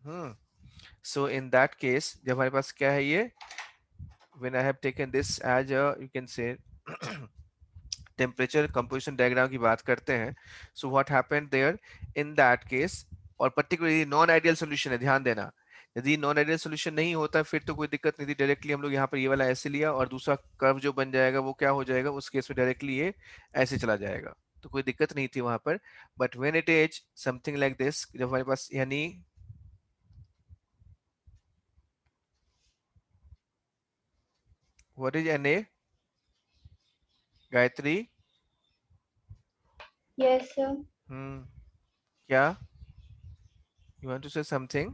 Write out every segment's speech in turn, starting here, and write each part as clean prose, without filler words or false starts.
So in that case जब हमारे पास क्या है ये, when I have taken this as a you can say temperature composition diagram की बात करते हैं, so what happened there in that case, और पर्टिकुलरली नॉन आइडियल सोल्यूशन है, ध्यान देना, यदि नॉन आइडियल सोल्यूशन नहीं होता फिर तो कोई दिक्कत नहीं थी, डायरेक्टली हम लोग यहाँ पर ये वाला ऐसे लिया और दूसरा कर्व जो बन जाएगा वो क्या हो जाएगा, उस केस में डायरेक्टली ये ऐसे चला जाएगा, तो कोई दिक्कत नहीं थी वहां पर। But when it is something like this, जब हमारे पास यानी what is an A, Gayatri? Yes, sir. क्या, you want to say something?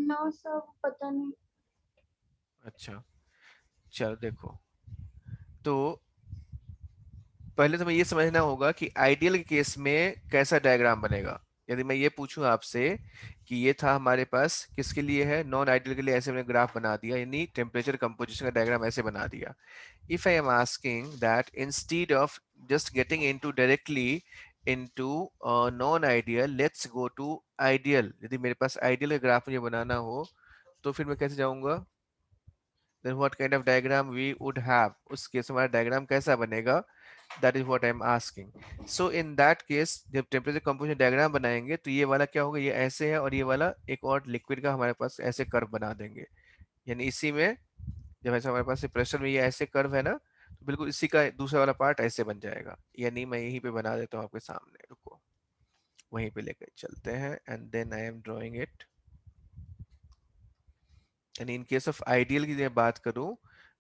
No, sir. पता नहीं. अच्छा, चलो देखो, तो पहले तो हमें ये समझना होगा कि आइडियल केस में कैसा डायग्राम बनेगा। यदि मैं ये पूछूं आपसे कि ये था हमारे पास किसके लिए है, नॉन आइडियल के लिए, ऐसे मैंने ग्राफ बना दिया, यानी टेम्परेचर कंपोजिशन का डायग्राम ऐसे बना दिया। If I am asking that instead of just getting into directly into non ideal, let's go to ideal. यदि मेरे पास आइडियल का ग्राफ मुझे बनाना हो तो फिर मैं कैसे जाऊंगा, then what kind of diagram we would have, उस केस में हमारा डायग्राम कैसा बनेगा, that is what I am asking. So in that case जब टेम्परेचर कंपोजिशन डायग्राम बनाएंगे तो ये वाला क्या होगा, ये ऐसे है, और ये वाला एक और लिक्विड का हमारे पास ऐसे कर्व बना देंगे, यानी इसी में जब ऐसे हमारे पास प्रेशर में ये ऐसे कर्व है ना, तो बिल्कुल इसी का दूसरा वाला पार्ट ऐसे बन जाएगा, यानी मैं यहीं पे बना देता हूँ आपके सामने, रुको वहीं पे लेकर चलते हैं, and then I am drawing it. यानी इन केस ऑफ आइडियल की मैं बात करूं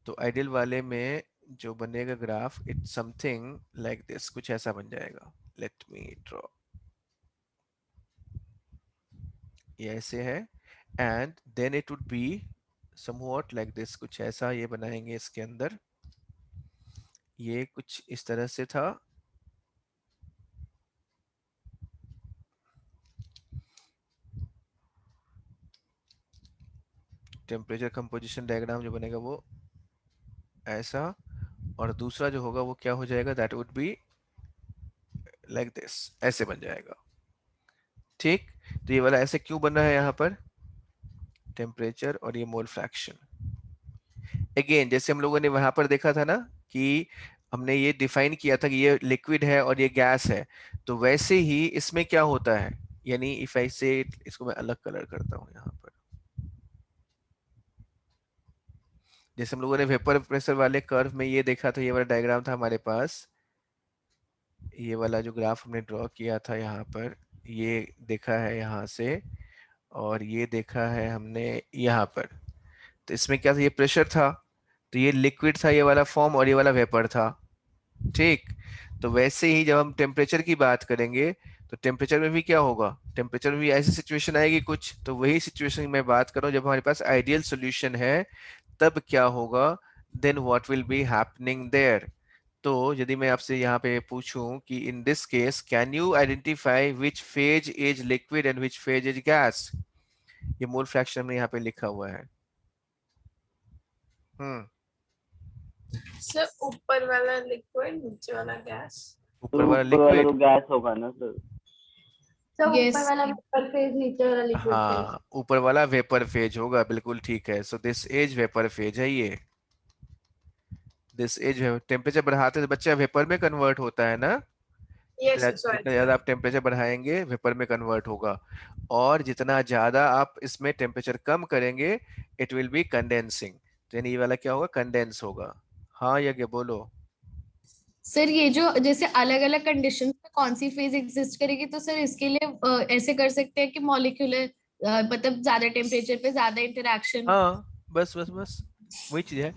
तो आइडियल वाले में जो बनेगा graph, it's something like this, कुछ ऐसा बन जाएगा। लेट मी ड्रॉ, ये ऐसे है, and then it would be somewhat like this, कुछ ऐसा ये बनाएंगे इसके अंदर, ये कुछ इस तरह से था, टेम्परेचर कंपोजिशन डायग्राम जो बनेगा वो ऐसा, और दूसरा जो होगा वो क्या हो जाएगा, that would be like this, ऐसे बन जाएगा। ठीक, तो ये वाला ऐसे क्यों बन रहा है यहाँ पर, टेम्परेचर और ये मोल फ्रैक्शन। अगेन जैसे हम लोगों ने वहां पर देखा था ना कि हमने ये डिफाइन किया था कि ये लिक्विड है और ये गैस है, तो वैसे ही इसमें क्या होता है, यानी इफ आई से, इसको मैं अलग कलर करता हूँ यहाँ पर, जैसे हम लोगों ने वेपर प्रेशर वाले कर्व में ये देखा था, ये वाला डायग्राम था हमारे पास, ये वाला जो ग्राफ हमने ड्रॉ किया था यहाँ पर, ये देखा है यहाँ से, और ये देखा है हमने यहाँ पर, तो इसमें क्या था, ये प्रेशर था, तो ये लिक्विड था ये वाला फॉर्म, और ये वाला वेपर था। ठीक, तो वैसे ही जब हम टेम्परेचर की बात करेंगे तो टेम्परेचर में भी क्या होगा, टेम्परेचर में भी ऐसी सिचुएशन आएगी कुछ, तो वही सिचुएशन की मैं बात कर रहा हूँ, जब हमारे पास आइडियल सॉल्यूशन है तब क्या होगा, then what will be happening there. तो यदि मैं आपसे यहाँ पे पूछूं कि in this case can you identify which phase is liquid and which phase is gas, ये मोल फ्रैक्शन में यहाँ पे लिखा हुआ है। हम्म, सर ऊपर वाला लिक्विड नीचे वाला गैस। ऊपर तो वाला ऊपर वाला लिक्विड, तो गैस होगा ना सर। So Yes. ऊपर वाला वेपर फेज, नीचे वाला लिक्विड फेज. हाँ ऊपर वाला वेपर फेज होगा, बिल्कुल ठीक है। So this as vapour phase है ये, दिस एज टेम्परेचर बढ़ाते तो बच्चा वेपर में कन्वर्ट होता है ना, Yes, sir. जितना Sorry. ज्यादा आप टेम्परेचर बढ़ाएंगे वेपर में कन्वर्ट होगा, और जितना ज्यादा आप इसमें टेम्परेचर कम करेंगे इट विल बी कंडेंसिंग, तो यानी ये वाला क्या होगा, कंडेंस होगा। हाँ यज्ञ बोलो। सर ये जो जैसे अलग अलग कंडीशंस में कौन सी फेज एग्जिस्ट करेगी, तो सर इसके लिए ऐसे कर सकते हैं कि मॉलिक्यूलर मतलब ज्यादा टेम्परेचर पे ज्यादा इंटरेक्शन। हाँ बस बस बस वही चीज है,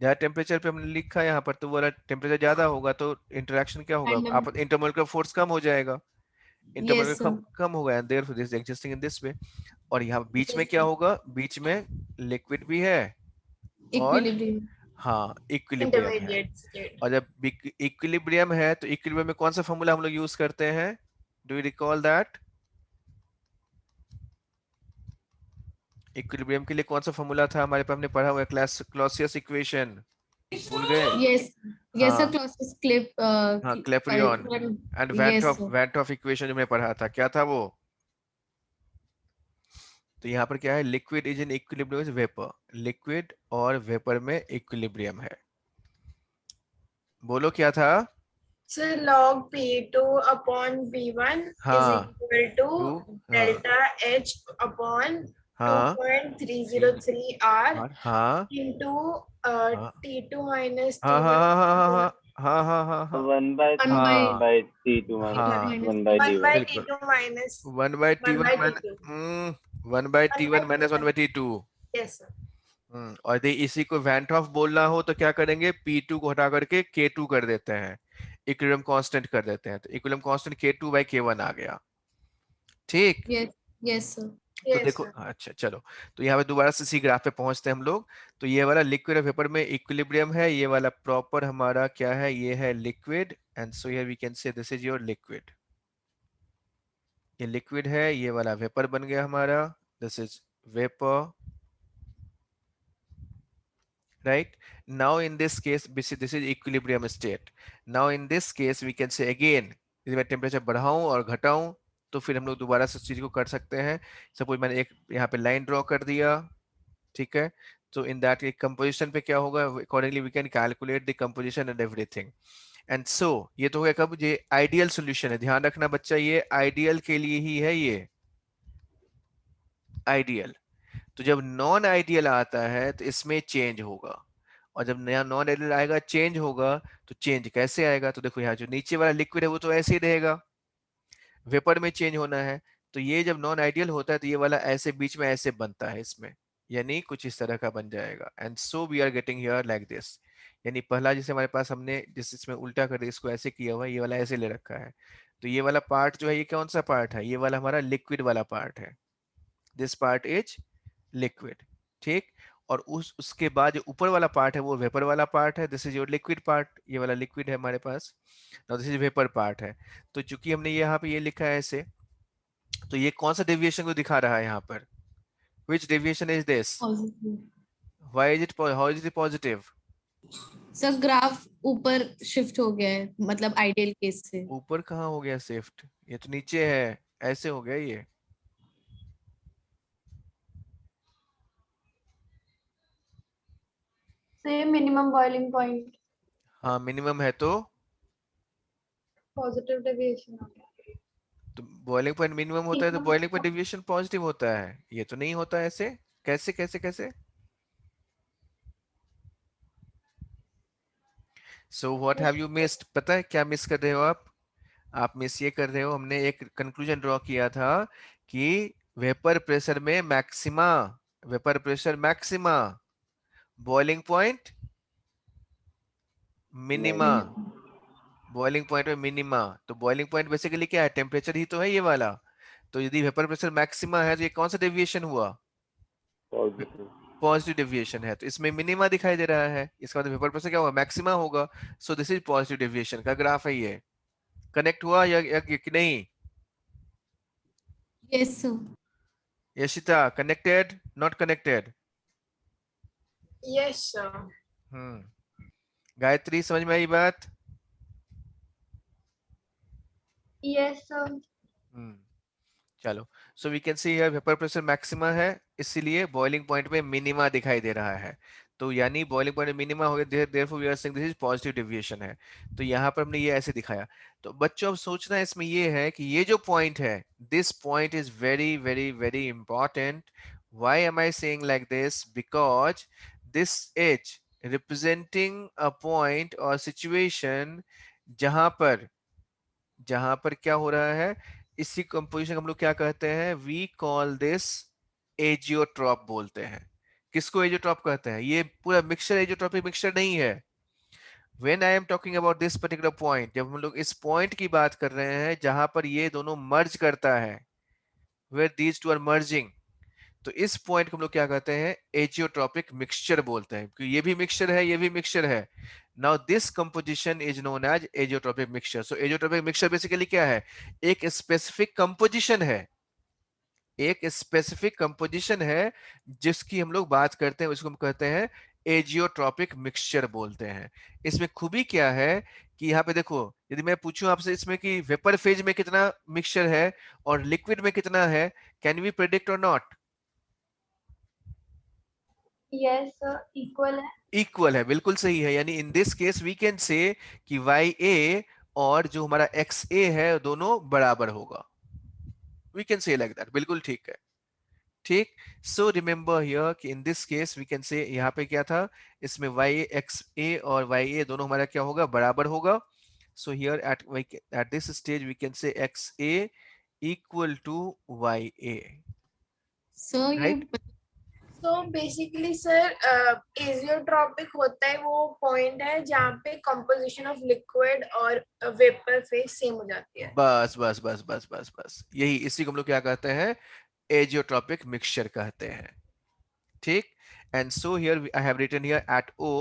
जहाँ टेम्परेचर पे हमने लिखा है यहाँ पर, तो वो वाला टेम्परेचर ज्यादा होगा तो इंटरेक्शन क्या होगा, रैंडम। आप इंटरमोलिकुलर फोर्स कम हो जाएगा, इंटरमोलिकुलर यस सर। कम होगा, and therefore this existing in this way. और यहाँ बीच में यस क्या होगा, बीच में लिक्विड भी है, और इक्विलिब्रियम। हाँ इक्विलिब्रियम है। Intermediate state. और जब इक्विलिब्रियम है तो इक्विलिब्रियम में कौन सा फॉर्मूला हम लोग यूज करते हैं, do you recall that, equilibrium के लिए कौन सा फॉर्मूला था हमारे पास, हमने पढ़ा हुआ है क्लास क्लॉसियस इक्वेशन, भूल गए? यस। Yes, sir. हाँ Clausius Clip. हाँ, Clapeyron and Yes, sir. Van't Hoff equation जो मैंने पढ़ा था, क्या था वो? तो यहाँ पर क्या है, liquid is in equilibrium with vapour, liquid और वेपर में इक्विलिब्रियम है। बोलो क्या था? So log P2 upon P1 is हाँ equal टू, to हाँ delta H upon हाँ 2.303 R हाँ into हाँ T2 minus हाँ हाँ T1 हाँ हाँ हाँ हाँ हाँ वन बाय One by हाँ बाय टी टू हाँ minus minus one by D 1 one. by बिल्कुल, T2 minus one by T 1 one by man, T2. 1 by 1 T by one minus one T1. By T two. और यदि इसी को van of बोलना हो तो क्या करेंगे, P2 को हटा करके K2 कर देते हैं, इक्विलिब्रियम कांस्टेंट कर देते हैं, तो equilibrium constant K2 by K1 आ गया। ठीक, yes, yes, sir. तो Yes, देखो, sir. अच्छा चलो, तो यहाँ पे दोबारा से इसी ग्राफ पे पहुंचते हैं हम लोग। तो ये वाला लिक्विड और वेपर में इक्विलिब्रियम है, ये वाला प्रॉपर हमारा क्या है, ये है liquid, and so here we can say this is your liquid. ये लिक्विड है, ये वाला वेपर बन गया हमारा, this is vapour, right? Now in this case this is equilibrium state. Now in this case we can say again, यदि मैं temperature बढ़ाऊं और घटाऊं तो फिर हम लोग दोबारा से चीज को कर सकते हैं। सपोज मैंने एक यहाँ पे लाइन ड्रॉ कर दिया, ठीक है, तो इन दैट कंपोजिशन पे क्या होगा, accordingly we can calculate the composition and everything. And so ये तो हो गया कब, ये आइडियल सॉल्यूशन है, ध्यान रखना बच्चा, ये आइडियल के लिए ही है, ये आइडियल। तो जब नॉन आइडियल आता है तो इसमें चेंज होगा, और जब नया नॉन आइडियल आएगा चेंज होगा, तो चेंज कैसे आएगा, तो देखो यहाँ जो नीचे वाला लिक्विड है वो तो ऐसे ही रहेगा, वेपर में चेंज होना है, तो ये जब नॉन आइडियल होता है तो ये वाला ऐसे बीच में ऐसे बनता है इसमें, यानी कुछ इस तरह का बन जाएगा। And so we are getting here like this, यानी पहला जिसे हमारे पास हमने जिस इसमें उल्टा कर दिया, इसको ऐसे किया हुआ है, ये वाला ऐसे ले रखा है, तो ये वाला पार्ट जो है ये कौन सा पार्ट है, ये वाला हमारा लिक्विड वाला पार्ट है, दिस पार्ट इज लिक्विड, ठीक। और उसके बाद जो ऊपर वाला पार्ट है वो वेपर वाला पार्ट है, this is your liquid part, ये वाला लिक्विड है हमारे पास, now this is vapour part है। तो चूंकि हमने ये यहाँ पे ये लिखा है ऐसे, तो ये कौन सा डेविएशन को दिखा रहा है यहाँ पर, which deviation is this, Positive. Why is it, how is it positive? Sir graph ऊपर शिफ्ट हो गया है, मतलब आइडियल केस से। ऊपर कहाँ हो गया शिफ्ट, ये तो नीचे है, ऐसे हो गया ये। Say minimum boiling point. हाँ मिनिमम है तो Positive deviation हो गया. बॉइलिंग पॉइंट मिनिमम होता है तो Minimum boiling point deviation positive होता है, ये तो नहीं होता ऐसे, कैसे कैसे कैसे? So what have you missed, पता है क्या मिस कर रहे हो आप मिस ये कर रहे हो, हमने एक कंक्लूजन ड्रॉ किया था कि वेपर प्रेशर में maxima, vapour pressure maxima, boiling point minima, boiling point में मिनिमा, तो बॉइलिंग पॉइंट बेसिकली क्या है, टेम्परेचर ही तो है ये वाला। तो यदि वेपर प्रेशर मैक्सिमा है तो ये कौन सा डेविएशन हुआ, पॉजिटिव। पॉजिटिव डेविएशन है, तो इसमें मिनिमा दिखाई दे रहा है, इसका मतलब वेपर प्रेशर क्या होगा, मैक्सिमा होगा। So this is positive deviation का ग्राफ है ये। कनेक्ट हुआ या कि नहीं? Yes sir. Yashita connected, not connected? Yes, sir. Gayatri समझ में आई बात? Yes, sir. चलो, so we can see here vapour pressure maxima है, इसीलिए बॉइलिंग पॉइंट में मिनिमा दिखाई दे रहा है, तो यानी बॉइलिंग पॉइंट में मिनिमा हो गया, therefore we are saying this is positive deviation है। तो यहाँ पर हमने ये ऐसे दिखाया। तो बच्चों अब सोचना इसमें ये है कि ये जो पॉइंट है, this point is very very very important. Why am I saying like this, because this is representing a point और सिचुएशन जहां पर क्या हो रहा है, इसी कंपोजिशन हम लोग क्या कहते हैं, वी कॉल दिस एजियोट्रॉप बोलते हैं। किसको एजियोट्रॉप कहते हैं, ये पूरा मिक्सचर एजियोट्रॉपिक मिक्सचर नहीं है। When I am talking about this particular point, जब हम लोग इस पॉइंट की बात कर रहे हैं जहां पर ये दोनों मर्ज करता है, where these two are merging, तो इस पॉइंट को हम लोग क्या कहते हैं, एजियोट्रॉपिक मिक्सचर बोलते हैं, क्योंकि ये भी मिक्सचर है, ये भी मिक्सचर है। Now this composition is known as azeotropic mixture. So azeotropic mixture basically क्या है, एक स्पेसिफिक कंपोजिशन है, एक स्पेसिफिक कंपोजिशन है जिसकी हम लोग बात करते हैं, उसको हम कहते हैं एजियोट्रॉपिक मिक्सचर बोलते हैं। इसमें खूबी क्या है कि यहाँ पे देखो, यदि मैं पूछूं आपसे इसमें कि वेपर फेज में कितना मिक्सचर है और लिक्विड में कितना है, कैन वी प्रेडिक्ट और नॉट? Yes, sir. Equal है. इक्वल है, बिल्कुल सही है। यानी in this case we can say कि वाई ए और जो हमारा एक्स ए है दोनों बराबर होगा। We can say like that, बिल्कुल ठीक है। ठीक। सो रिमेंबर हियर कि in this case we can say, यहाँ पे क्या था, इसमें वाई एक्स ए और वाई ए दोनों हमारा क्या होगा, बराबर होगा। So here at this stage we can say X A equal to Y A, sir ये right. So basically, sir, azeotropic होता है वो पॉइंट है जहाँ पे composition of liquid और vapor phase सेम हो जाती है. बस बस बस बस बस बस, यही, इसी को हम लोग क्या कहते हैं, एजियोट्रॉपिक मिक्सचर कहते हैं। ठीक। and so here I have written here at O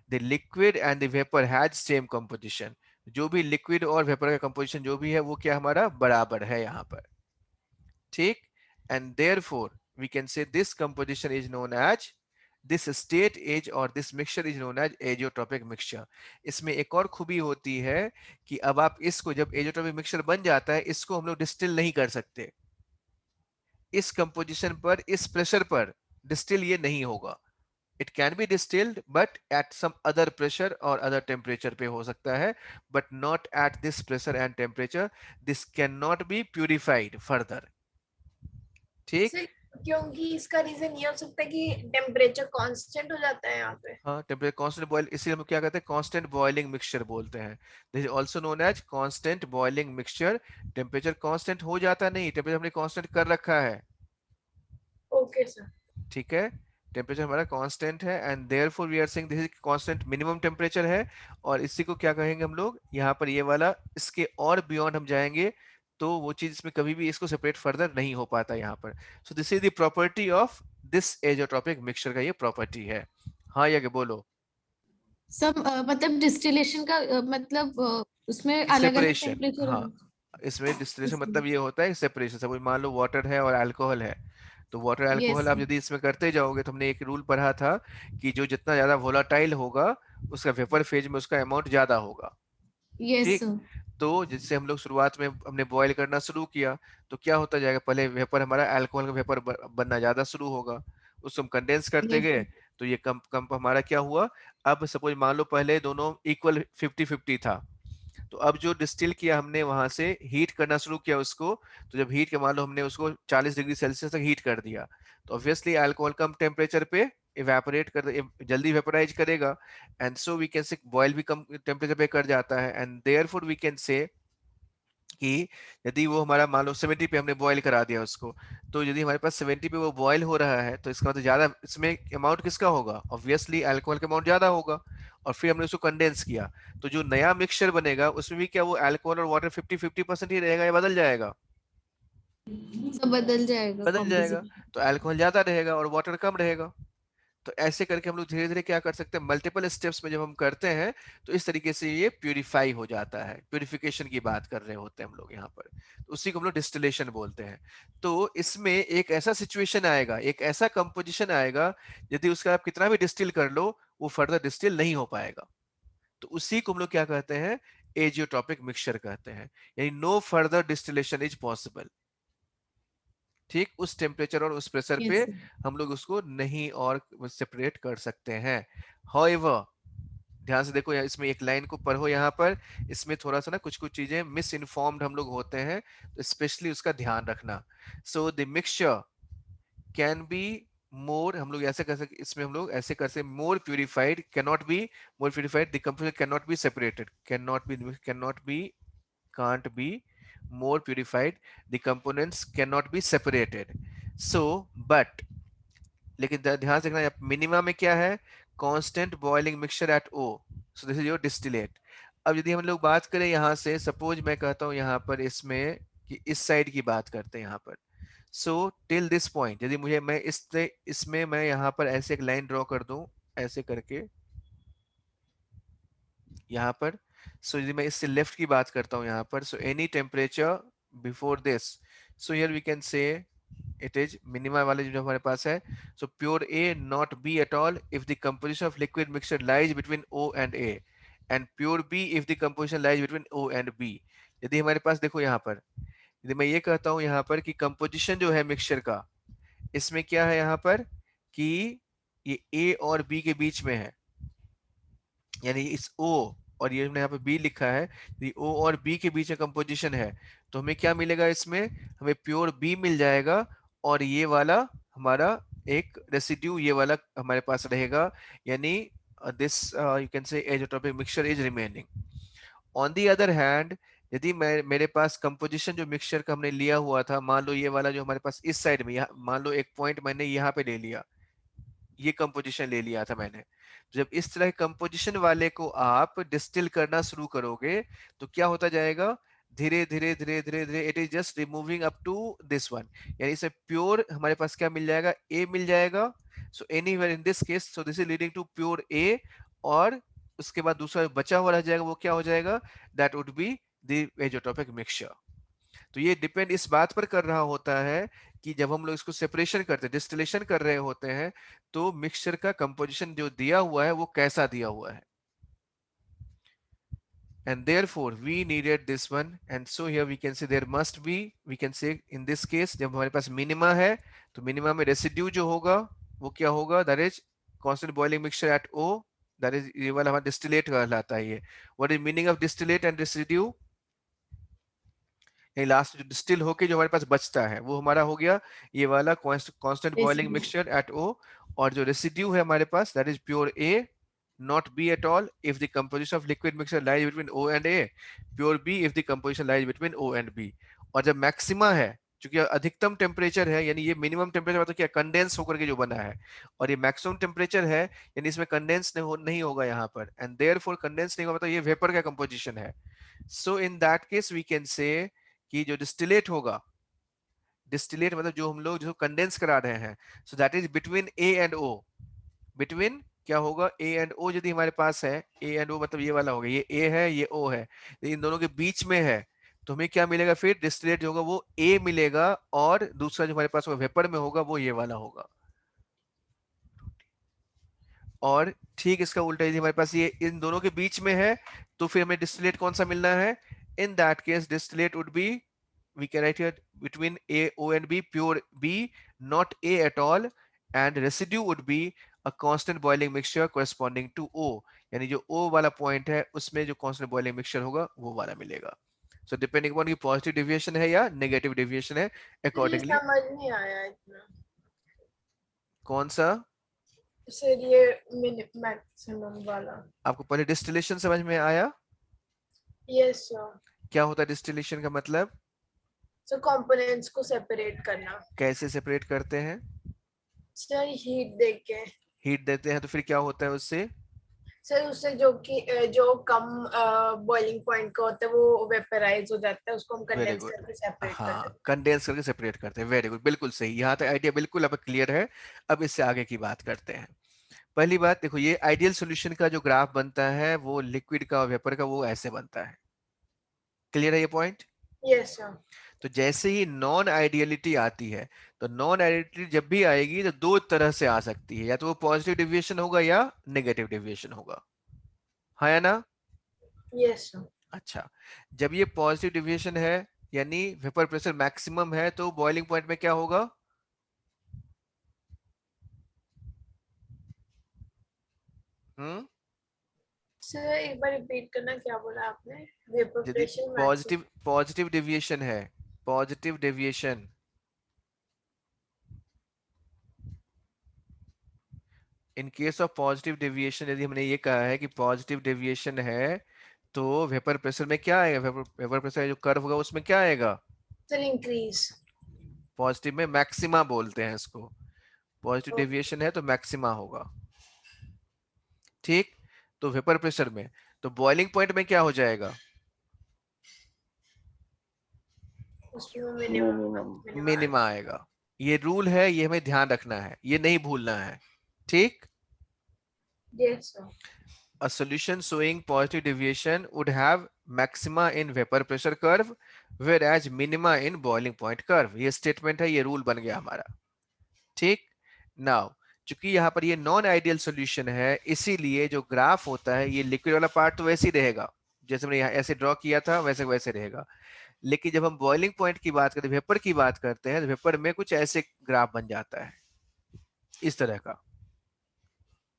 the liquid and the vapor had same composition, जो भी लिक्विड और वेपर का कंपोजिशन जो भी है वो क्या हमारा बराबर है यहाँ पर। ठीक। and therefore we can say this composition is known as, this state is or this mixture is known as azeotropic mixture। इसमें एक और खूबी होती है कि अब आप इसको, जब azeotropic mixture बन जाता है, इसको हम लोग डिस्टिल नहीं कर सकते। इस कंपोजिशन पर, इस प्रेशर पर डिस्टिल ये नहीं होगा। It can be distilled but at some other pressure और अदर टेम्परेचर पे हो सकता है, but not at this pressure and temperature. This can not be purified further. ठीक। Sir, क्योंकि इसका रीजन ये हो सकता है कि टेम्परेचर कांस्टेंट हो जाता है यहाँ पे. हाँ, टेम्परेचर कांस्टेंट बॉयल, इसीलिए हम क्या कहते हैं, कांस्टेंट बॉइलिंग मिक्सचर बोलते हैं। This is also known as constant boiling mixture. Temperature constant हो जाता नहीं, टेम्परेचर हमने कांस्टेंट कर रखा है। Okay, sir. ठीक है, टेम्परेचर हमारा कांस्टेंट है and therefore we are saying this is constant minimum temperature है। और इसी को क्या कहेंगे हम लोग यहाँ पर, ये वाला, इसके और बियॉन्ड हम जाएंगे तो वो चीज इसमें कभी भी इसको सेपरेट फर्दर नहीं हो पाता यहाँ पर। सो this is the property of this azeotropic mixture का, ये प्रॉपर्टी है। हाँ, ये बोलो। सब मतलब डिस्टिलेशन का मतलब उसमें अलग अलग सेपरेशन, टेम्परेचर हाँ, होगा इसमें डिस्टिलेशन इसमें। मतलब ये होता है सेपरेशन। सपोज मान लो वाटर है और अल्कोहल है, तो वाटर यस अल्कोहल आप यदि इसमें करते जाओगे, तो हमने एक रूल पढ़ा था कि जो जितना ज्यादा वोलाटाइल होगा उसका वेपर फेज में उसका अमाउंट ज्यादा होगा। यस ठीक। तो जिससे हम लोग शुरुआत में हमने बॉयल करना शुरू किया, तो क्या होता जाएगा, पहले वेपर हमारा अल्कोहल का वेपर बनना ज्यादा शुरू होगा, उसको हम कंडेंस करते यस गए, तो ये कम कम हमारा क्या हुआ। अब सपोज मान लो पहले दोनों इक्वल 50-50 था, तो अब जो डिस्टिल किया हमने, वहां से हीट करना शुरू किया उसको, तो जब हीट के मान लो हमने उसको 40 डिग्री सेल्सियस तक हीट कर दिया, तो ऑब्वियसली अल्कोहल कम टेम्परेचर पे इवेपोरेट कर, जल्दी वेपोराइज करेगा, and so we can say boil भी कम टेम्परेचर पे कर जाता है, and therefore we can say कि यदि वो हमारा मान लो 70 पे हमने बॉयल करा दिया उसको, तो यदि हमारे पास 70 पे वो बॉयल हो रहा है, तो इसका मतलब ज्यादा इसमें अमाउंट किसका होगा, ऑब्वियसली अल्कोहल का अमाउंट ज्यादा होगा। और फिर हमने उसको कंडेंस किया, तो जो नया मिक्सचर बनेगा उसमें भी क्या वो अल्कोहल और वाटर 50-50% ही रहेगा या बदल जाएगा? सब बदल जाएगा बदल जाएगा। कॉम्पोजिशन। तो अल्कोहल ज्यादा रहेगा और वाटर कम रहेगा। तो ऐसे करके हम लोग धीरे धीरे क्या कर सकते हैं, मल्टीपल स्टेप्स में जब हम करते हैं, तो इस तरीके से ये प्यूरिफाई हो जाता है। प्यूरिफिकेशन की बात कर रहे होते हैं हम लोग यहाँ पर, तो उसी को हम लोग डिस्टिलेशन बोलते हैं। तो इसमें एक ऐसा सिचुएशन आएगा, एक ऐसा कंपोजिशन आएगा, यदि उसका आप कितना भी डिस्टिल कर लो, वो फर्दर डिस्टिल नहीं हो पाएगा। तो उसी को हम लोग क्या कहते हैं, एजियोट्रॉपिक मिक्सचर कहते हैं। यानी no further distillation is possible. ठीक, उस टेम्परेचर और उस प्रेशर पे यस हम लोग उसको नहीं और सेपरेट कर सकते हैं। However, ध्यान से देखो, इसमें एक लाइन को पढ़ो यहाँ पर, इसमें थोड़ा सा ना कुछ कुछ चीजें मिस इन्फॉर्म्ड हम लोग होते हैं, तो स्पेशली उसका ध्यान रखना। So the mixture can be more, हम लोग ऐसे कर सकते, इसमें हम लोग ऐसे कर सकते, more purified can not be, more purified the composition can not be separated, can't be more purified, the components cannot be separated, so but, लेकिन ध्यान से देखना मिनिमा में क्या है, constant boiling mixture at O, so this is your distillate. अब यदि हम लोग बात करें यहाँ से, सपोज मैं कहता हूँ यहाँ पर इसमें कि इस साइड की बात करते हैं यहाँ पर, सो टिल दिस पॉइंट, यदि मुझे, मैं इसमें मैं यहाँ पर ऐसे एक लाइन ड्रॉ कर दूं, ऐसे करके यहाँ पर, सो यदि मैं इससे लेफ्ट की बात करता हूँ यहाँ पर, so any temperature before this, so here we can say it is minima वाले जो हमारे पास है. So pure A not B at all if the composition of liquid mixture lies between O and A, and pure B if the composition lies between O and B. यदि हमारे पास देखो यहाँ पर, यदि मैं ये कहता हूँ यहाँ पर कि कंपोजिशन जो है मिक्सचर का, इसमें क्या है यहाँ पर कि ये ए और बी के बीच में है, यानी इस O और ये हमने यहाँ पे B लिखा है, ये O और B के बीच में कंपोजिशन है, तो हमें क्या मिलेगा इसमें, हमें प्योर B मिल जाएगा, और ये वाला हमारा एक रेसिड्यू ये वाला हमारे पास रहेगा, यानी दिस यू कैन से azeotropic mixture is remaining. On the other hand, यदि मैं मेरे पास कंपोजिशन जो मिक्सचर का हमने लिया हुआ था, मान लो ये वाला जो हमारे पास इस साइड में, मान लो एक पॉइंट मैंने यहाँ पे ले लिया, ये कंपोजिशन ले लिया था मैंने. जब इस तरह कंपोजिशन वाले को आप डिस्टिल करना शुरू करोगे तो क्या होता जाएगा, धीरे धीरे धीरे धीरे धीरे it is just removing up to this one, यानी इसे प्योर हमारे पास क्या मिल जाएगा, ए मिल जाएगा. So anywhere in this case, so this is leading to pure A, और उसके बाद दूसरा बचा हुआ रह जाएगा, वो क्या हो जाएगा, that would be the azeotropic mixture. तो ये डिपेंड इस बात पर कर रहा होता है कि जब हम लोग इसको सेपरेशन करते हैं, डिस्टिलेशन कर रहे होते हैं, तो मिक्सचर का कंपोजिशन जो दिया हुआ है वो कैसा दिया हुआ है. And therefore we needed this one, and so here we can say there must be, we can say in this case जब हमारे पास मिनिमा है तो मिनिमा में रेसिड्यू जो होगा वो क्या होगा, that is constant boiling mixture at O, that is ये वाला हमारा डिस्टिलेट कहलाता है. ये what is meaning of distillate and residue, last जो डिस्टिल होके जो हमारे पास बचता है वो हमारा हो गया ये वाला constant boiling mixture at O, और जो रेसिड्यू है हमारे पास that is pure A not B at all if the composition of liquid mixture lies between O and A, pure B if the composition lies between O and B. और जब maxima है, क्योंकि अधिकतम temperature है, यानी ये minimum temperature मतलब क्या, कंडेंस होकर के जो बना है, और ये मैक्सिमम टेम्परेचर है, यानी इसमें कंडेंस नहीं होगा यहाँ पर, एंड देयरफॉर कंडेंस नहीं होगा मतलब ये वेपर का कंपोजिशन है. So in that case we can say कि जो डिस्टिलेट होगा, डिस्टिलेट मतलब जो हम लोग जो कंडेंस करा रहे हैं, so that is between A and O, between क्या होगा, ए एंड ओ यदि हमारे पास है, ए एंड ओ मतलब ये वाला होगा, ये ए है ये ओ है, इन दोनों के बीच में है, तो हमें क्या मिलेगा फिर, डिस्टिलेट जो होगा वो ए मिलेगा, और दूसरा जो हमारे पास वेपर में होगा वो ये वाला होगा. और ठीक इसका उल्टा यदि हमारे पास ये इन दोनों के बीच में है तो फिर हमें डिस्टिलेट कौन सा मिलना है, इन that case distillate would be, we can write here between A, O and B, pure B, not A at all, and residue would be a constant boiling mixture corresponding to O, यानी जो O वाला point है उसमें जो constant boiling mixture होगा वो वाला मिलेगा. So depending upon की positive deviation है या negative deviation है, ये accordingly. समझ नहीं आया इतना कौन सा, सर, ये मैक्सिमम वाला. आपको पहले distillation समझ में आया, यस सर. क्या होता है distillation का मतलब, सर कंपोनेंट्स को सेपरेट करना. कैसे सेपरेट करते हैं, सर हीट देके. हीट देते हैं तो फिर क्या होता है उससे, सर उससे जो कम बॉइलिंग पॉइंट का होता है वो वेपराइज हो जाता है, उसको हम वेरी कंडेंस गुड, करके सेपरेट कर हाँ देते कंडेंस करके सेपरेट करते हैं, वेरी गुड, बिल्कुल सही, यहाँ तक आइडिया बिल्कुल अब क्लियर है. अब इससे आगे की बात करते हैं. पहली बात देखो, ये आइडियल सॉल्यूशन का जो ग्राफ बनता है वो लिक्विड का और वेपर का वो ऐसे बनता है. क्लियर है ये पॉइंट. हैं. Yes sir. तो जैसे ही नॉन आइडियलिटी आती है, तो नॉन आइडियलिटी जब भी आएगी तो दो तरह से आ सकती है, या तो वो पॉजिटिव डेविएशन होगा या नेगेटिव डेविएशन होगा, हाँ या ना. Yes sir. अच्छा, जब ये पॉजिटिव डेविएशन है यानी वेपर प्रेशर मैक्सिमम है, तो बॉइलिंग पॉइंट में क्या होगा, सर एक बार रिपीट करना, क्या बोला आपने. वेपर यदि प्रेशर पॉजिटिव डेविएशन है, positive deviation, in case of positive deviation, यदि हमने ये कहा है कि पॉजिटिव डेविएशन है तो वेपर प्रेशर में क्या आएगा, वेपर प्रेशर जो कर्व होगा उसमें क्या आएगा, सर इंक्रीज. पॉजिटिव में मैक्सिमा बोलते हैं इसको, पॉजिटिव डेविएशन है तो मैक्सिमा होगा. ठीक, तो वेपर प्रेशर में, तो बॉइलिंग पॉइंट में क्या हो जाएगा, उसमें मिनिमम मिनिमा आएगा. ये रूल है, ये हमें ध्यान रखना है, ये नहीं भूलना है. ठीक, yes sir. a solution showing positive deviation would have maxima in vapor pressure curve where as minima in boiling point curve. ये स्टेटमेंट है, ये रूल बन गया हमारा। ठीक। नाउ चूंकि यहाँ पर ये नॉन आइडियल सॉल्यूशन है, इसीलिए जो ग्राफ होता है ये लिक्विड वाला पार्ट तो वैसे ही रहेगा, जैसे मैंने यहाँ ऐसे ड्रॉ किया था वैसे वैसे रहेगा। लेकिन जब हम बॉइलिंग पॉइंट की बात करते हैं, वेपर की बात करते हैं, तो वेपर में कुछ ऐसे ग्राफ बन जाता है इस तरह का।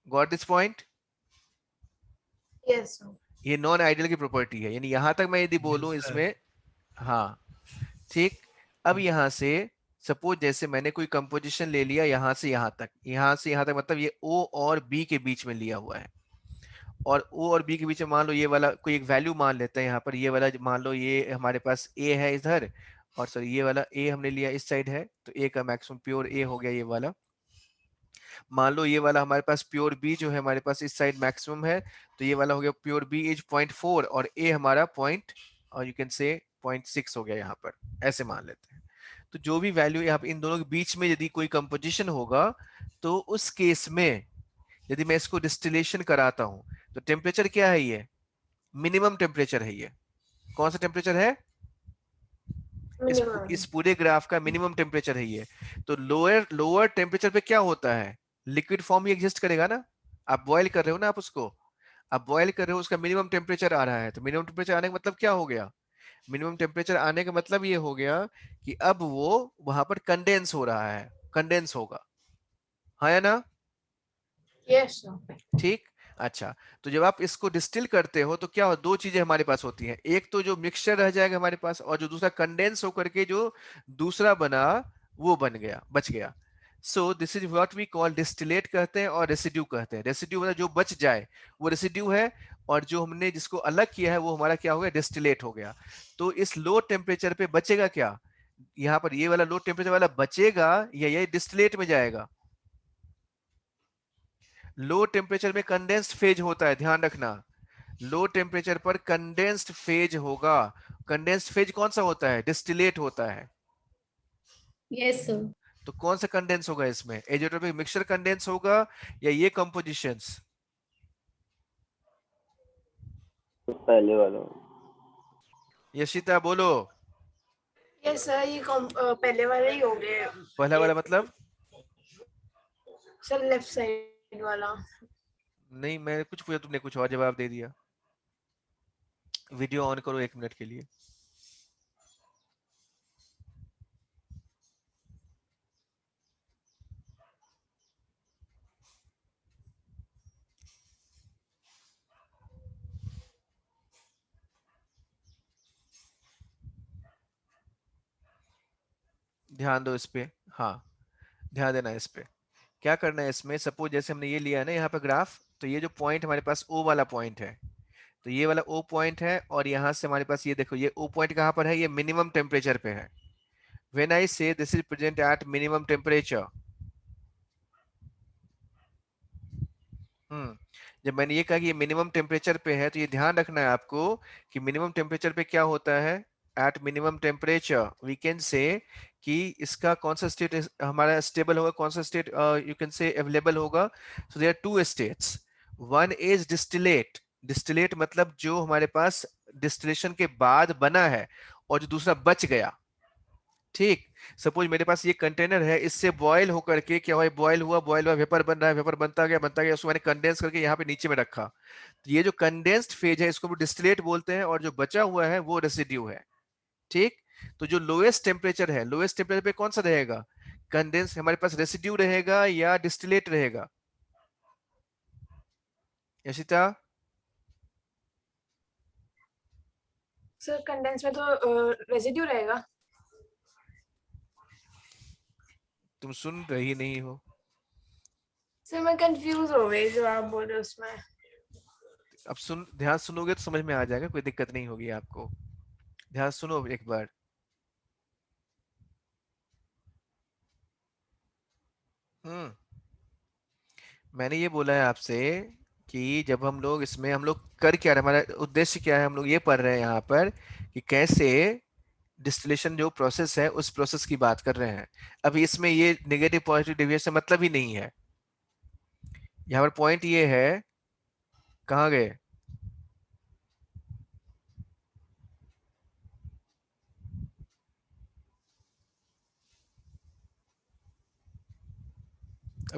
Got this point? Yes, sir. ये नॉन आइडियल की प्रॉपर्टी है, यानी यहां तक मैं यदि बोलूं इसमें। हाँ ठीक। अब यहां से सपोज जैसे मैंने कोई कंपोजिशन ले लिया यहां से यहां तक, यहां से यहां तक, मतलब ये ओ और बी के बीच में लिया हुआ है, और ओ और बी के बीच में मान लो ये वाला कोई एक वैल्यू मान लेते हैं यहाँ पर, ये वाला मान लो ये हमारे पास ए है इधर, और सॉरी ये वाला ए हमने लिया इस साइड है, तो ए का मैक्सिमम प्योर ए हो गया ये वाला। मान लो ये वाला हमारे पास प्योर बी जो है हमारे पास इस साइड मैक्सिमम है, तो ये वाला हो गया प्योर बी इज 0.4 और ए हमारा पॉइंट, और यू कैन से 0.6 हो गया यहाँ पर, ऐसे मान लेते हैं। तो जो भी वैल्यू यहाँ पे इन दोनों के बीच में यदि कोई कंपोजिशन होगा, तो उस केस में यदि मैं इसको डिस्टिलेशन कराता हूं, तो टेम्परेचर क्या है ये? मिनिमम टेम्परेचर है ये। कौन सा टेम्परेचर है? Minimum. इस पूरे ग्राफ का मिनिमम टेम्परेचर है ये। तो लोअर लोअर टेम्परेचर पे क्या होता है? लिक्विड फॉर्म ही एग्जिस्ट करेगा ना। आप बॉयल कर रहे हो ना, आप उसको, आप बॉयल कर रहे हो, उसका मिनिमम टेम्परेचर आ रहा है, तो मिनिमम टेम्परेचर आने का मतलब क्या हो गया? मिनिमम टेम्परेचर आने का मतलब ये हो गया कि अब वो वहां पर कंडेंस हो रहा है, कंडेंस होगा, हाँ या ना? Yes, sir. ठीक। अच्छा, तो जब आप इसको डिस्टिल करते हो तो क्या हो, दो चीजें हमारे पास होती हैं, एक तो जो मिक्सचर रह जाएगा हमारे पास, और जो दूसरा कंडेंस होकर के जो दूसरा बना वो बन गया, बच गया। So this is what we call distillate कहते हैं और रेसिड्यू कहते हैं। रेसिड्यू मतलब जो बच जाए वो रेसिड्यू है, और जो हमने जिसको अलग किया है वो हमारा क्या हो गया? डिस्टिलेट हो गया। तो इस लो टेम्परेचर पे बचेगा क्या? यहाँ पर ये वाला लो टेम्परेचर वाला बचेगा या ये डिस्टिलेट में जाएगा? लो टेम्परेचर में कंडेंस्ड फेज होता है, ध्यान रखना। लो टेम्परेचर पर कंडेंस्ड फेज होगा। कंडेंस्ड फेज कौन सा होता है? डिस्टिलेट होता है। Yes sir. तो कौन सा कंडेंस होगा इसमें? एजेट्रोपिक मिक्सचर कंडेंस होगा या ये कंपोजिशंस? तो पहले वाला। यशिता बोलो। Yes, sir. ये पहले वाला ही हो गया। पहला वाला मतलब? सर लेफ्ट साइड वाला। नहीं, मैं कुछ पूछा, तुमने कुछ और जवाब दे दिया। वीडियो ऑन करो 1 मिनट के लिए। ध्यान दो इस पे। हाँ, ध्यान देना इस पे। क्या करना है इसमें, सपोज जैसे हमने ये लिया है ना यहाँ पे ग्राफ, तो ये जो पॉइंट हमारे पास ओ वाला पॉइंट है, तो ये वाला ओ पॉइंट है, और यहाँ से हमारे पास ये देखो ये ओ पॉइंट कहाँ पर है? ये मिनिमम टेम्परेचर पे है। व्हेन आई से this is present at minimum temperature, जब मैंने ये कहा कि ये मिनिमम टेम्परेचर पे है, तो ये ध्यान रखना है आपको कि मिनिमम टेम्परेचर पे क्या होता है? At minimum temperature we can say कि इसका कौन सा स्टेट हमारा स्टेबल होगा, कौन सा state you can say available होगा। So there are two states, one is distillate. Distillate मतलब जो हमारे पास डिस्टिलेशन के बाद बना है, और जो दूसरा बच गया। ठीक। सपोज मेरे पास ये कंटेनर है, इससे बॉयल होकर के क्या हुआ? बॉयल हुआ, वेपर बन रहा है, वेपर बनता गया, उसको मैंने कंडेंस करके यहाँ पे नीचे में रखा। तो ये जो कंडेंस्ड फेज है इसको भी डिस्टिलेट बोलते हैं, और जो बचा हुआ है वो रेसिड्यू है। ठीक। तो जो लोएस्ट टेम्परेचर है, लोएस्ट टेम्परेचर पे कौन सा रहेगा? कंडेंस, हमारे पास रेसिड्यू रहेगा या डिस्टिलेट रहेगा? यशिता? सर कंडेंस में तो रेजिड्यू रहेगा। तुम सुन रही नहीं हो। सर मैं कंफ्यूज हो गई जो आप बोल रहे हो उसमें। अब सुन, ध्यान सुनोगे तो समझ में आ जाएगा, कोई दिक्कत नहीं होगी आपको। ध्यान सुनो एक बार। हम्म मैंने ये बोला है आपसे कि जब हम लोग इसमें, हम लोग कर क्या रहे हैं, हमारा उद्देश्य क्या है, हम लोग ये पढ़ रहे हैं यहाँ पर कि कैसे डिस्टिलेशन जो प्रोसेस है उस प्रोसेस की बात कर रहे हैं। अभी इसमें ये नेगेटिव पॉजिटिव डेविएशन मतलब ही नहीं है। यहाँ पर पॉइंट ये है, कहाँ गए?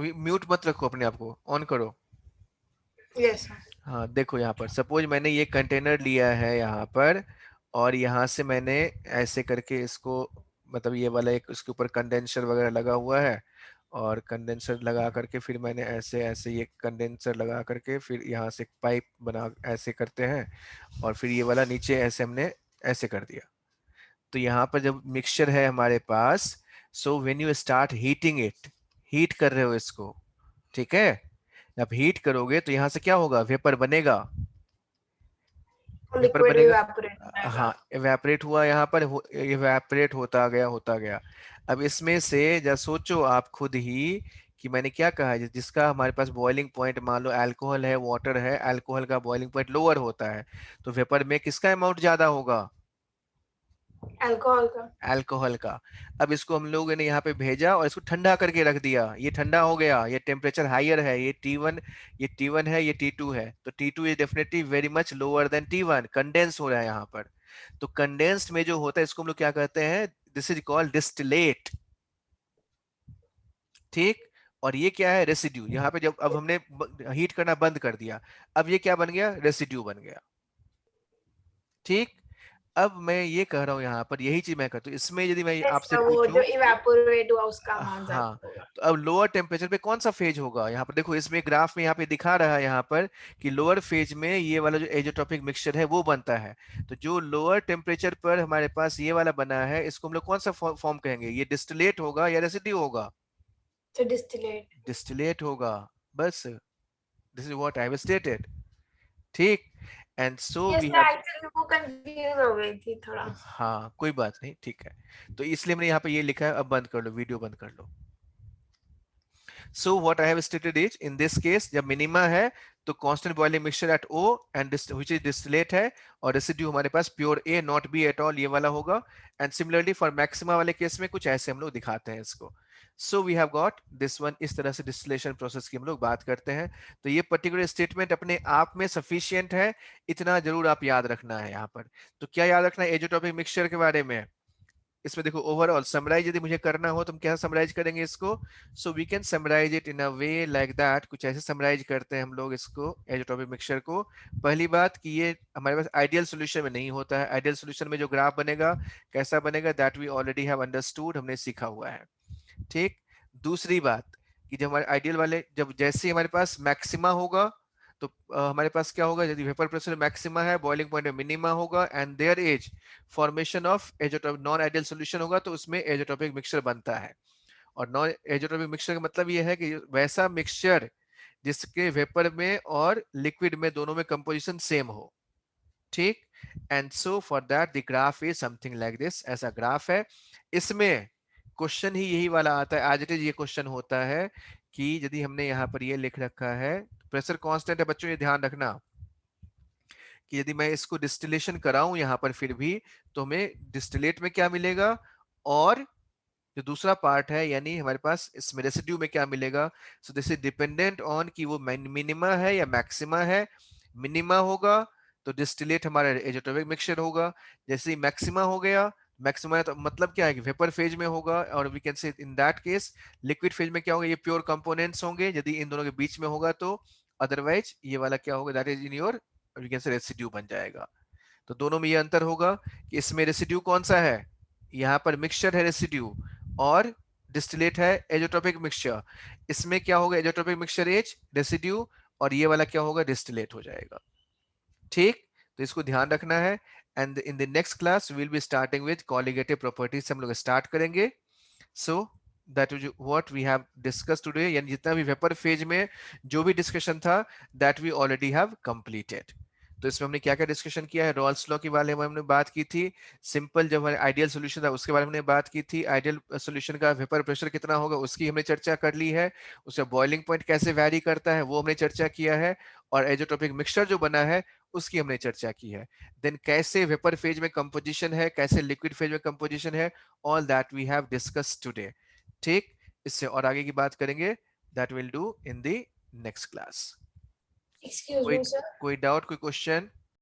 अभी म्यूट मत रखो, अपने आप को ऑन करो। Yes sir. हाँ देखो यहाँ पर सपोज मैंने ये कंटेनर लिया है यहाँ पर, और यहाँ से मैंने ऐसे करके इसको, मतलब ये वाला एक उसके ऊपर कंडेंसर वगैरह लगा हुआ है, और कंडेंसर लगा करके फिर मैंने ऐसे ऐसे ये कंडेंसर लगा करके फिर यहाँ से पाइप बना ऐसे करते हैं, और फिर ये वाला नीचे ऐसे हमने ऐसे कर दिया। तो यहाँ पर जब मिक्सचर है हमारे पास, so when you start heating it, heat कर रहे हो इसको, ठीक है, जब हीट करोगे तो यहाँ से क्या होगा, वेपर बनेगा, वेपर लिक्विड बनेगा। इवेपोरेट हो जाएगा। हाँ इवेपोरेट हुआ यहाँ पर, इवेपोरेट होता गया होता गया। अब इसमें से जब सोचो आप खुद ही कि मैंने क्या कहा है, जिसका हमारे पास बॉइलिंग पॉइंट मान लो अल्कोहल है, वाटर है, अल्कोहल का बॉइलिंग पॉइंट लोअर होता है, तो वेपर में किसका अमाउंट ज्यादा होगा, अल्कोहल का। अल्कोहल का। अब इसको हम लोगों ने यहाँ पे भेजा और इसको ठंडा करके रख दिया, ये ठंडा हो गया, ये टेम्परेचर हायर है, ये T1, ये T1 है, ये T2 है, तो T2 is definitely very much lower than T1, condense हो रहा है यहाँ पर। तो कंडेंस्ड में जो होता है इसको हम लोग क्या कहते हैं, दिस इज कॉल्ड डिस्टिलेट, ठीक। और ये क्या है, रेसिड्यू। यहाँ पे जब अब हमने हीट करना बंद कर दिया, अब ये क्या बन गया, रेसिड्यू बन गया, ठीक। अब मैं ये कह रहा हूँ यहाँ पर यही चीज मैं करता हूँ इसमें, यदि मैं यस आपसे सर, वो जो पूछूं, इवेपोरेट हुआ उसका अमाउंट हाँ, ज्यादा होगा। तो अब लोअर टेम्परेचर पे कौन सा फेज होगा, यहाँ पर देखो इसमें ग्राफ में यहाँ पे दिखा रहा है यहाँ पर कि लोअर फेज में ये वाला जो एजोट्रोपिक मिक्सचर है वो बनता है। तो जो लोअर टेम्परेचर पर हमारे पास ये वाला बना है, इसको हम लोग कौन सा फॉर्म कहेंगे, ये डिस्टिलेट होगा या रेसिड्यू होगा, तो डिस्टिलेट। डिस्टिलेट होगा, बस, this is what I have stated, ठीक। And so yes we sir, have, actually वो कंफ्यूज हो गई थी थोड़ा। हाँ कोई बात नहीं, ठीक है। तो इसलिए मैंने यहाँ पे ये लिखा है, अब बंद कर लो, वीडियो बंद कर लो। So what I have stated is, in this case जब मिनिमा है तो constant boiling mixture at O and which is distillate है, और रेसिड्यू हमारे पास pure A not B at all ये वाला होगा। एंड सिमिलरली फॉर मैक्सिमा वाले केस में कुछ ऐसे हम लोग दिखाते हैं इसको। So we have got this one, इस तरह से डिस्टिलेशन प्रोसेस की हम लोग बात करते हैं। तो ये पर्टिकुलर स्टेटमेंट अपने आप में सफिशियंट है, इतना जरूर आप याद रखना है यहाँ पर। तो क्या याद रखना है एजोटॉपिक मिक्सचर के बारे में, इसमें देखो ओवरऑल समराइज यदि मुझे करना हो तो हम क्या समराइज करेंगे इसको, so we can summarise it in a way like that, कुछ ऐसे समराइज करते हैं हम लोग इसको एजोट्रोपिक मिक्सचर को। पहली बात कि ये हमारे पास आइडियल सॉल्यूशन में नहीं होता है, आइडियल सॉल्यूशन में जो ग्राफ बनेगा कैसा बनेगा, that we already have understood, हमने सीखा हुआ है, ठीक। दूसरी बात कि जब हमारे आइडियल वाले, जब जैसे हमारे पास मैक्सिमा होगा तो हमारे पास क्या होगा, यदि वेपर प्रेशर मैक्सिमा है, बॉइलिंग पॉइंट में मिनिमा होगा, and there as formation of azeotropic non ideal solution होगा, तो उसमें एजोट्रोपिक मिक्सचर बनता है। और नॉन एजोट्रोपिक मिक्सचर का मतलब ये है कि वैसा मिक्सचर जिसके वेपर में और लिक्विड में दोनों में कंपोजिशन सेम हो, ठीक। And so for that the graph is something like this, ऐसा ग्राफ है। इसमें क्वेश्चन ही यही वाला आता है, आज इट इज, ये क्वेश्चन होता है कि यदि हमने यहाँ पर ये लिख रखा है प्रेशर कांस्टेंट है, बच्चों ये ध्यान रखना कि यदि मैं इसको डिस्टिलेशन कराऊं यहाँ पर फिर भी, तो हमें डिस्टिलेट में क्या मिलेगा, और जो दूसरा पार्ट है यानी हमारे पास इसमें रेसिड्यू में क्या मिलेगा। सो दिस इज डिपेंडेंट ऑन कि वो मिनिमा है या मैक्सिमा है। मिनिमा होगा तो डिस्टिलेट हमारा एजोटोपिक मिक्सचर होगा, जैसे ही मैक्सिमा हो गया, मैक्सिमा तो मतलब क्या है कि वेपर फेज में होगा, और we can say in that case liquid phase में क्या होगा, ये प्योर कंपोनेंट्स होंगे यदि इन दोनों के बीच में होगा तो, अदरवाइज ये वाला क्या होगा, that is in your we can say residue बन जाएगा। तो दोनों में ये अंतर होगा कि इसमें रेसिड्यू कौन सा है, यहाँ पर मिक्सचर है रेसिड्यू, और डिस्टिलेट है एजोट्रोपिक मिक्सचर। इसमें क्या होगा, एजोट्रोपिक मिक्सचर एज रेसिड्यू, और ये वाला क्या होगा, डिस्टिलेट हो जाएगा, ठीक। तो इसको ध्यान रखना है। And in the next class we will be starting with colligative properties हम लोग स्टार्ट करेंगे। So that is what we have discuss today, यानी जितना भी वेपर फेज में जो भी डिस्कशन था that we already have completed. तो इसमें हमने क्या क्या डिस्कशन किया है, रॉल्स लॉ के बारे में हमने बात की थी, सिंपल जब हमारे आइडियल सॉल्यूशन था उसके बारे में हमने बात की थी, आइडियल सॉल्यूशन का वेपर प्रेशर कितना होगा उसकी हमने चर्चा कर ली है, उसका बॉइलिंग पॉइंट कैसे वैरी करता है वो हमने चर्चा किया है, और एजोट्रोपिक मिक्सचर जो बना है उसकी हमने चर्चा की है। देन कैसे वेपर फेज में कंपोजिशन है, कैसे लिक्विड फेज में कंपोजिशन है, all that we have discuss today, ठीक। इससे और आगे की बात करेंगे, that will do in the next class. Excuse कोई मी सर, कोई डाउट, कोई क्वेश्चन?